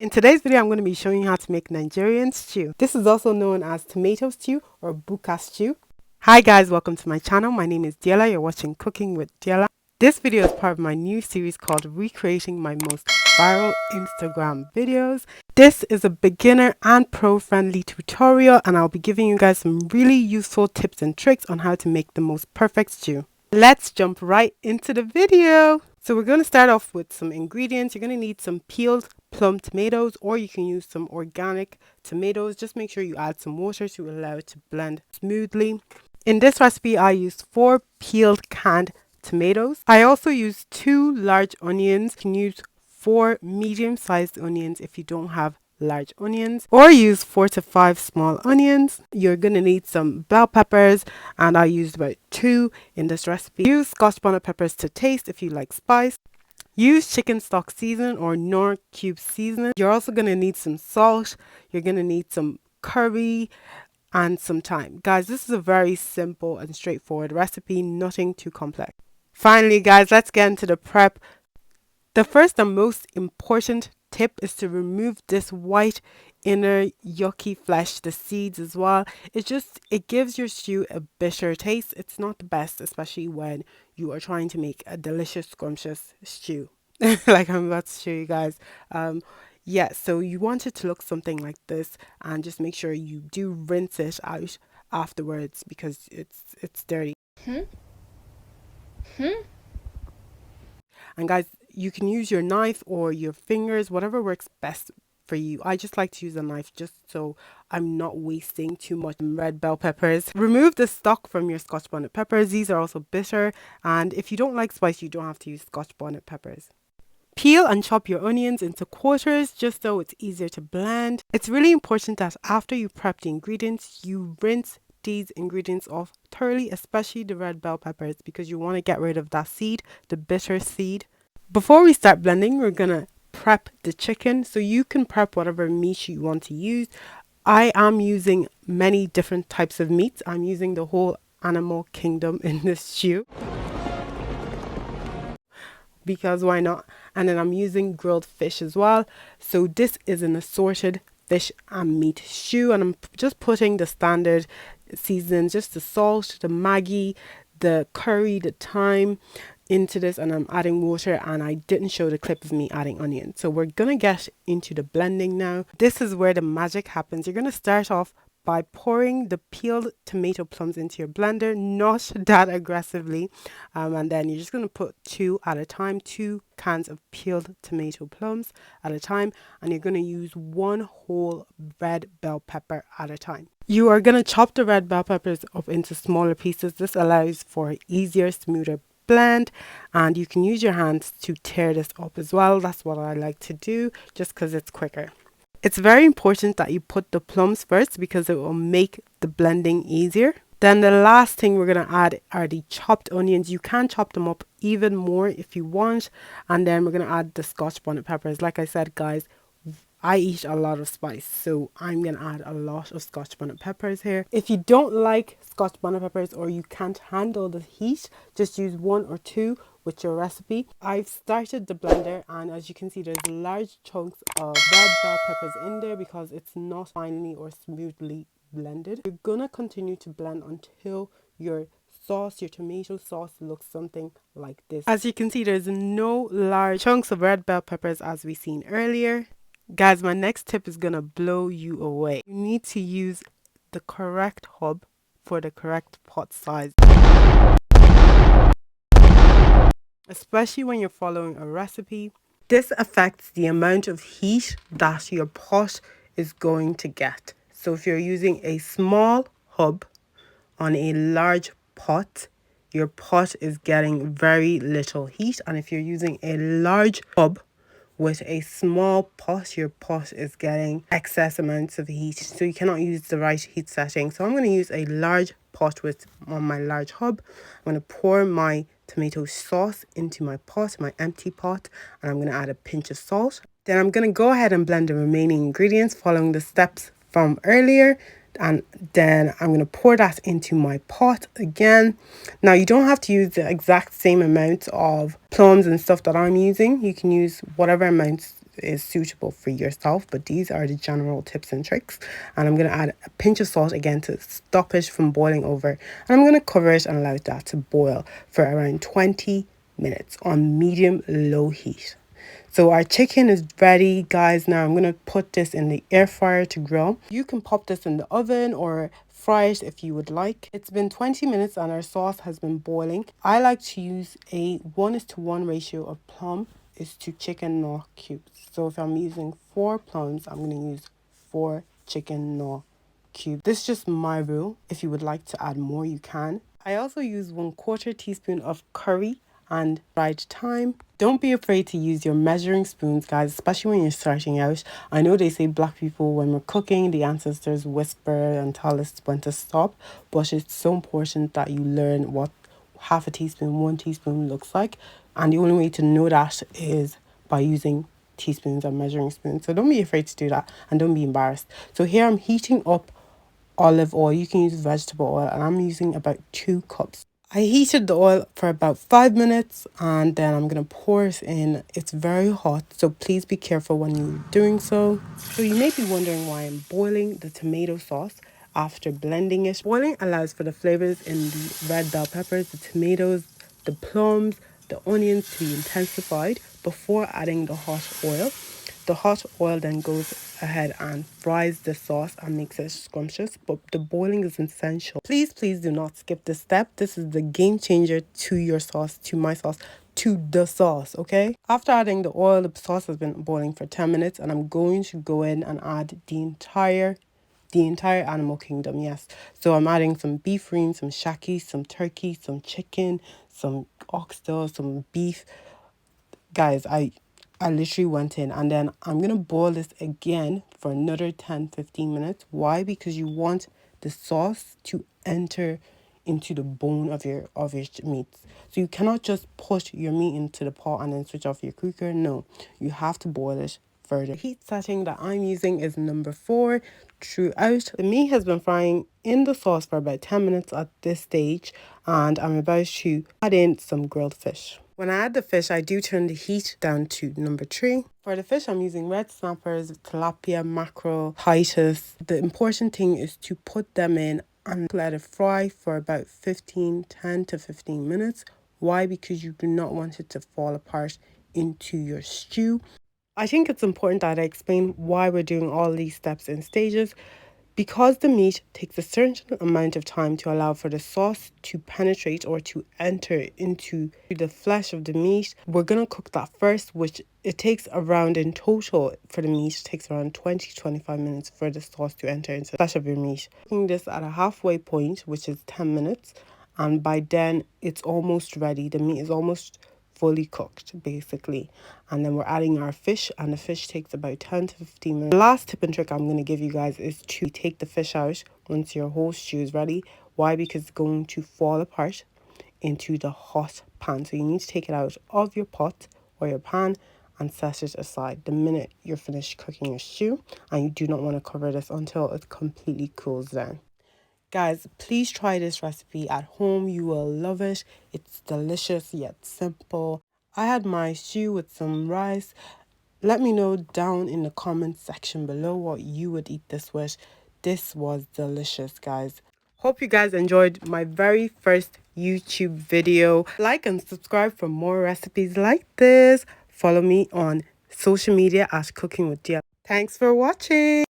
In today's video, I'm going to be showing you how to make Nigerian stew. This is also known as tomato stew or buka stew. Hi guys, welcome to my channel. My name is Diela. You're watching Cooking with Diela. This video is part of my new series called Recreating My Most Viral Instagram Videos. This is a beginner and pro-friendly tutorial, and I'll be giving you guys some really useful tips and tricks on how to make the most perfect stew. Let's jump right into the video. So we're going to start off with some ingredients. You're going to need some peeled plum tomatoes, or you can use some organic tomatoes. Just make sure you add some water to allow it to blend smoothly. In this recipe, I used 4 peeled canned tomatoes. I also used 2 large onions. You can use 4 medium-sized onions if you don't have large onions, or use 4 to 5 small onions. You're going to need some bell peppers, and I used about 2 in this recipe. Use Scotch Bonnet peppers to taste if you like spice. Use chicken stock seasoning or Knorr cube seasoning. You're also going to need some salt. You're going to need some curry and some thyme. Guys, this is a very simple and straightforward recipe, nothing too complex. Finally, guys, let's get into the prep. The first and most important tip is to remove this white inner yucky flesh, the seeds as well. It gives your stew a bitter taste. It's not the best, especially when you are trying to make a delicious scrumptious stew like I'm about to show you guys. Yeah, so you want it to look something like this, and just make sure you do rinse it out afterwards because it's dirty. And guys, you can use your knife or your fingers, whatever works best for you. I just like to use a knife just so I'm not wasting too much red bell peppers. Remove the stalk from your Scotch Bonnet peppers. These are also bitter, and if you don't like spice, you don't have to use Scotch Bonnet peppers. Peel and chop your onions into quarters just so it's easier to blend. It's really important that after you prep the ingredients, you rinse these ingredients off thoroughly, especially the red bell peppers, because you want to get rid of that seed, the bitter seed. Before we start blending, we're gonna prep the chicken. So you can prep whatever meat you want to use. I am using many different types of meats. I'm using the whole animal kingdom in this stew, because why not? And then I'm using grilled fish as well. So this is an assorted fish and meat stew, and I'm just putting the standard seasonings, just the salt, the Maggi, the curry, the thyme into this, and I'm adding water, and I didn't show the clip of me adding onion. So we're gonna get into the blending now. This is where the magic happens. You're gonna start off by pouring the peeled tomato plums into your blender, not that aggressively, and then you're just going to put 2 at a time, 2 cans of peeled tomato plums at a time, and you're going to use 1 whole red bell pepper at a time. You are going to chop the red bell peppers up into smaller pieces. This allows for easier, smoother blend, and you can use your hands to tear this up as well. That's what I like to do, just because it's quicker. It's very important that you put the plums first because it will make the blending easier. Then the last thing we're going to add are the chopped onions. You can chop them up even more if you want. And then we're going to add the Scotch Bonnet peppers. Like I said, guys, I eat a lot of spice, so I'm going to add a lot of Scotch Bonnet peppers here. If you don't like Scotch Bonnet peppers, or you can't handle the heat, just use 1 or 2 with your recipe. I've started the blender, and as you can see, there's large chunks of red bell peppers in there because it's not finely or smoothly blended. You're going to continue to blend until your sauce, your tomato sauce, looks something like this. As you can see, there's no large chunks of red bell peppers as we seen earlier. Guys, my next tip is gonna blow you away. You need to use the correct hob for the correct pot size, especially when you're following a recipe. This affects the amount of heat that your pot is going to get. So if you're using a small hob on a large pot, your pot is getting very little heat, and if you're using a large hob with a small pot, your pot is getting excess amounts of heat, so you cannot use the right heat setting. So I'm going to use a large pot on my large hob. I'm going to pour my tomato sauce into my pot, my empty pot, and I'm going to add a pinch of salt. Then I'm going to go ahead and blend the remaining ingredients following the steps from earlier, and then I'm going to pour that into my pot again. Now, you don't have to use the exact same amount of plums and stuff that I'm using. You can use whatever amounts is suitable for yourself, but these are the general tips and tricks. And I'm going to add a pinch of salt again to stop it from boiling over. And I'm going to cover it and allow that to boil for around 20 minutes on medium low heat. So our chicken is ready, guys. Now I'm going to put this in the air fryer to grill. You can pop this in the oven or fry it if you would like. It's been 20 minutes and our sauce has been boiling. I like to use a 1:1 ratio of plum is to chicken knorr cubes. So if I'm using 4 plums, I'm going to use 4 chicken knorr cubes. This is just my rule. If you would like to add more, you can. I also use 1/4 teaspoon of curry and fried thyme. Don't be afraid to use your measuring spoons, guys, especially when you're starting out. I know they say black people, when we're cooking, the ancestors whisper and tell us when to stop, but it's so important that you learn what half a teaspoon, 1 teaspoon looks like. And the only way to know that is by using teaspoons and measuring spoons. So don't be afraid to do that and don't be embarrassed. So here I'm heating up olive oil. You can use vegetable oil, and I'm using about 2 cups. I heated the oil for about 5 minutes and then I'm going to pour it in. It's very hot, so please be careful when you're doing so. So you may be wondering why I'm boiling the tomato sauce after blending it. Boiling allows for the flavors in the red bell peppers, the tomatoes, the plums, the onions to be intensified before adding the hot oil. The hot oil then goes ahead and fries the sauce and makes it scrumptious, but the boiling is essential. Please do not skip this step. This is the game changer to your sauce, to my sauce, to the sauce, okay? After adding the oil, the sauce has been boiling for 10 minutes and I'm going to go in and add the entire animal kingdom, yes. So I'm adding some beef ring, some shaki, some turkey, some chicken, some oxtail, some beef. Guys, I literally went in and then I'm going to boil this again for another 10-15 minutes. Why? Because you want the sauce to enter into the bone of your meats. So you cannot just put your meat into the pot and then switch off your cooker. No, you have to boil it further. The heat setting that I'm using is number 4 throughout. The meat has been frying in the sauce for about 10 minutes at this stage and I'm about to add in some grilled fish. When I add the fish, I do turn the heat down to number 3. For the fish, I'm using red snappers, tilapia, mackerel, titus. The important thing is to put them in and let it fry for about 10 to 15 minutes. Why? Because you do not want it to fall apart into your stew. I think it's important that I explain why we're doing all these steps in stages. Because the meat takes a certain amount of time to allow for the sauce to penetrate or to enter into the flesh of the meat, we're going to cook that first, which it takes around, in total for the meat, it takes around 20-25 minutes for the sauce to enter into the flesh of your meat. Cooking this at a halfway point, which is 10 minutes, and by then it's almost ready. The meat is almost fully cooked basically, and then we're adding our fish, and the fish takes about 10 to 15 minutes. The last tip and trick I'm going to give you guys is to take the fish out once your whole stew is ready. Why? Because it's going to fall apart into the hot pan, so you need to take it out of your pot or your pan and set it aside the minute you're finished cooking your stew, and you do not want to cover this until it completely cools down. Guys, please try this recipe at home. You will love it. It's delicious yet simple. I had my stew with some rice. Let me know down in the comment section below what you would eat this with. This was delicious, guys. Hope you guys enjoyed my very first YouTube video. Like and subscribe for more recipes like this. Follow me on social media at Cooking with Dia. Thanks for watching.